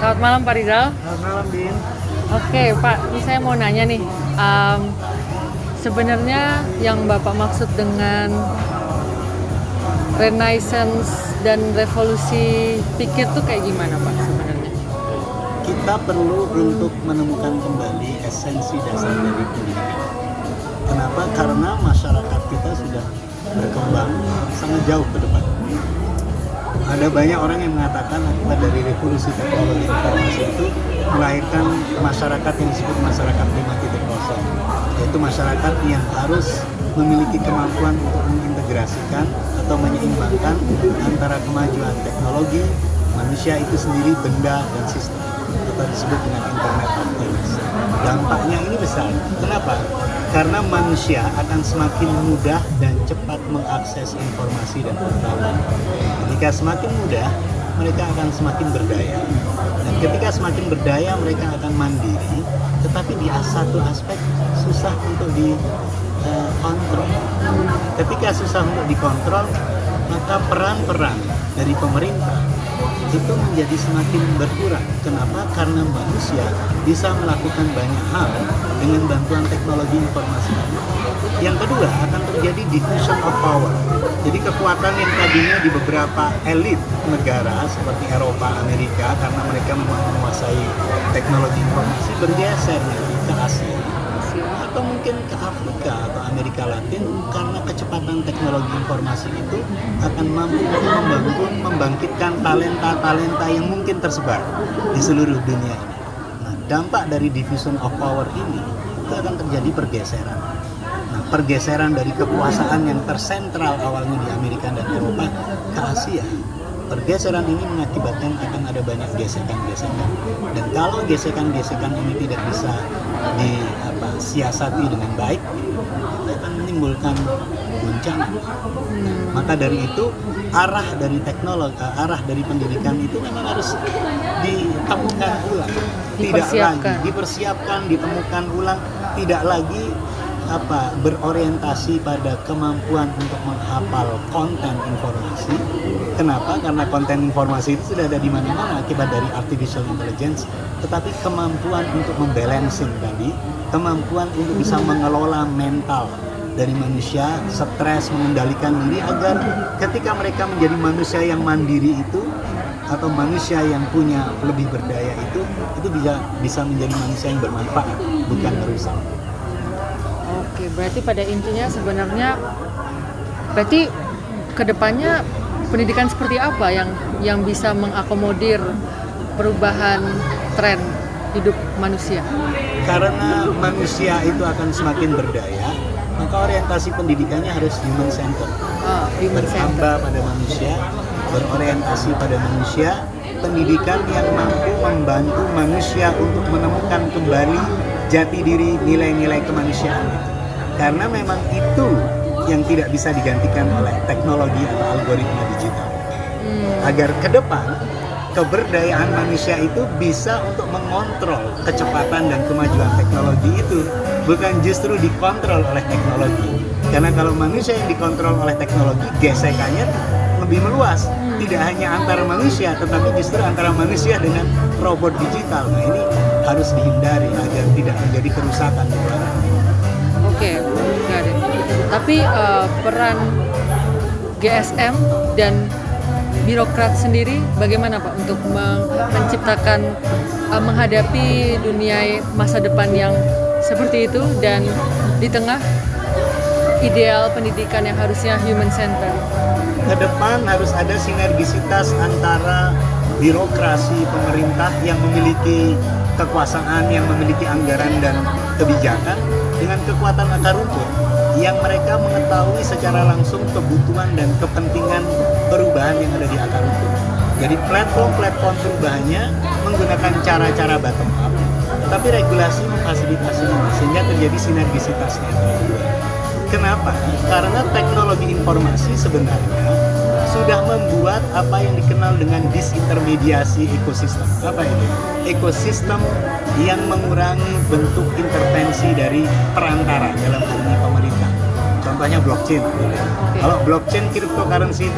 Selamat malam Pak Rizal. Selamat malam, Bin. Oke Pak, ini saya mau nanya nih, sebenarnya yang Bapak maksud dengan renaissance dan revolusi pikir tuh kayak gimana Pak sebenarnya? Kita perlu untuk menemukan kembali esensi dasar dari pendidikan. Kenapa? Karena masyarakat kita sudah berkembang sangat jauh ke depan. Ada banyak orang yang mengatakan akibat dari revolusi teknologi informasi itu melahirkan masyarakat yang disebut masyarakat 5.0, yaitu masyarakat yang harus memiliki kemampuan untuk mengintegrasikan atau menyeimbangkan antara kemajuan teknologi, manusia itu sendiri, benda, dan sistem, atau disebut dengan Internet of Things. Dampaknya ini besar. Kenapa? Karena manusia akan semakin mudah dan cepat mengakses informasi dan pengetahuan. Ketika semakin mudah, mereka akan semakin berdaya. Dan ketika semakin berdaya, mereka akan mandiri. Tetapi di satu aspek susah untuk dikontrol. Ketika susah untuk dikontrol, maka peran-peran dari pemerintah itu menjadi semakin berkurang. Kenapa? Karena manusia bisa melakukan banyak hal dengan bantuan teknologi informasi. Yang kedua, akan terjadi diffusion of power. Jadi kekuatan yang tadinya di beberapa elit negara seperti Eropa, Amerika, karena mereka menguasai teknologi informasi, bergeser ke Asia. Atau mungkin ke Afrika atau Amerika Latin, karena kecepatan teknologi informasi itu akan mampu membangkitkan talenta-talenta yang mungkin tersebar di seluruh dunia ini. Nah, dampak dari diffusion of power ini itu akan terjadi pergeseran. Nah, pergeseran dari kekuasaan yang tersentral awalnya di Amerika dan Eropa ke Asia. Pergeseran ini mengakibatkan akan ada banyak gesekan-gesekan. Dan kalau gesekan-gesekan ini tidak bisa disiasati dengan baik, itu akan menimbulkan guncangan. Maka dari itu, arah dari teknologi, arah dari pendidikan itu memang harus ditemukan ulang. Dipersiapkan, ditemukan ulang, tidak lagi berorientasi pada kemampuan untuk menghafal konten informasi. Kenapa? Karena konten informasi itu sudah ada di mana-mana akibat dari artificial intelligence, tetapi kemampuan untuk membalancing tadi, kemampuan untuk bisa mengelola mental dari manusia, stres, mengendalikan diri agar ketika mereka menjadi manusia yang mandiri itu atau manusia yang punya lebih berdaya itu bisa menjadi manusia yang bermanfaat, bukan merusak. Oke, berarti pada intinya sebenarnya berarti kedepannya pendidikan seperti apa yang bisa mengakomodir perubahan tren hidup manusia? Karena manusia itu akan semakin berdaya, maka orientasi pendidikannya harus human center. Berhamba pada manusia, berorientasi pada manusia, pendidikan yang mampu membantu manusia untuk menemukan kembali jati diri, nilai-nilai kemanusiaan. Karena memang itu yang tidak bisa digantikan oleh teknologi atau algoritma digital. Agar ke depan keberdayaan manusia itu bisa untuk mengontrol kecepatan dan kemajuan teknologi itu, bukan justru dikontrol oleh teknologi. Karena kalau manusia yang dikontrol oleh teknologi, gesekannya lebih meluas. Tidak hanya antara manusia, tetapi justru antara manusia dengan robot digital. Nah, ini harus dihindari agar tidak terjadi kerusakan di luar. Oke, got it. Tapi peran GSM dan birokrat sendiri bagaimana Pak untuk menciptakan menghadapi dunia masa depan yang seperti itu dan di tengah ideal pendidikan yang harusnya human center? Ke depan harus ada sinergisitas antara birokrasi pemerintah yang memiliki kekuasaan, yang memiliki anggaran dan kebijakan, dengan kekuatan akar rumput yang mereka mengetahui secara langsung kebutuhan dan kepentingan perubahan yang ada di akar rumput. Jadi platform perubahannya menggunakan cara-cara bottom up, tapi regulasi memfasilitasi sehingga terjadi sinergisitasnya antara kedua. Kenapa? Karena teknologi informasi sebenarnya sudah membuat apa yang dikenal dengan disintermediasi ekosistem. Apa itu? Ekosistem yang mengurangi bentuk intervensi dari perantara, dalam hal ini pemerintah. contohnya blockchain. Kalau blockchain cryptocurrency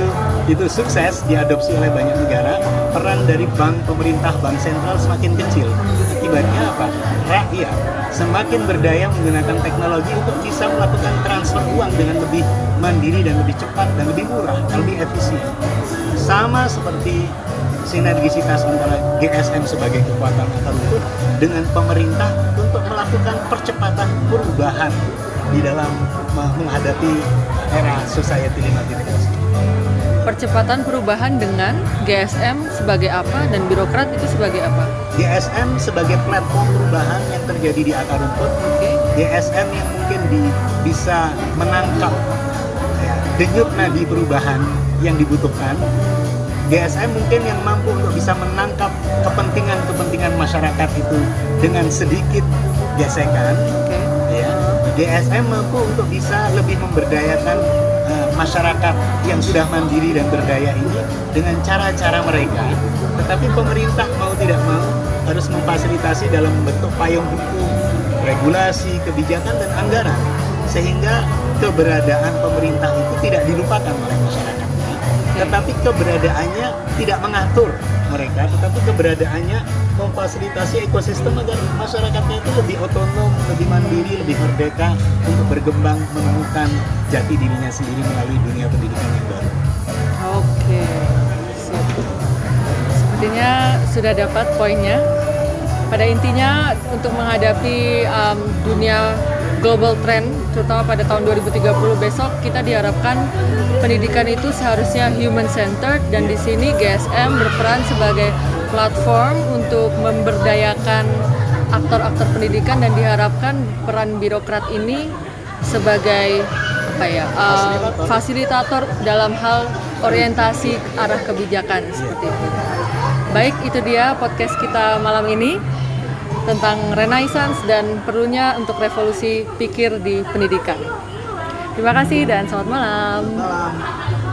itu sukses diadopsi oleh banyak negara, peran dari bank pemerintah, bank sentral semakin kecil. Akibatnya apa? Rakyat semakin berdaya menggunakan teknologi untuk bisa melakukan transfer uang dengan lebih mandiri dan lebih cepat dan lebih murah, lebih efisien. Sama seperti sinergisitas antara GSM sebagai kekuatan akar rumput dengan pemerintah untuk melakukan percepatan perubahan di dalam menghadapi era society 5.0. Percepatan perubahan dengan GSM sebagai apa dan birokrat itu sebagai apa? GSM sebagai platform perubahan yang terjadi di akar rumput. GSM yang mungkin bisa menangkap denyut nadi perubahan yang dibutuhkan. GSM mungkin yang mampu untuk bisa menangkap kepentingan masyarakat itu dengan sedikit gesekan. Ya. GSM mampu untuk bisa lebih memberdayakan masyarakat yang sudah mandiri dan berdaya ini dengan cara-cara mereka. Tetapi pemerintah mau tidak mau harus memfasilitasi dalam bentuk payung hukum, regulasi, kebijakan, dan anggaran. Sehingga keberadaan pemerintah itu tidak dilupakan oleh masyarakat. Tetapi keberadaannya tidak mengatur mereka, tetapi keberadaannya memfasilitasi ekosistem agar masyarakatnya itu lebih otonom, lebih mandiri, lebih merdeka untuk berkembang, menemukan jati dirinya sendiri melalui dunia pendidikan yang baru. Oke, sip. Sepertinya sudah dapat poinnya. Pada intinya untuk menghadapi dunia global trend, terutama pada tahun 2030 besok, kita diharapkan pendidikan itu seharusnya human centered, dan di sini GSM berperan sebagai platform untuk memberdayakan aktor-aktor pendidikan, dan diharapkan peran birokrat ini sebagai fasilitator dalam hal orientasi arah kebijakan seperti itu. Baik, itu dia podcast kita malam ini tentang Renaissance dan perlunya untuk revolusi pikir di pendidikan. Terima kasih dan selamat malam. Malam.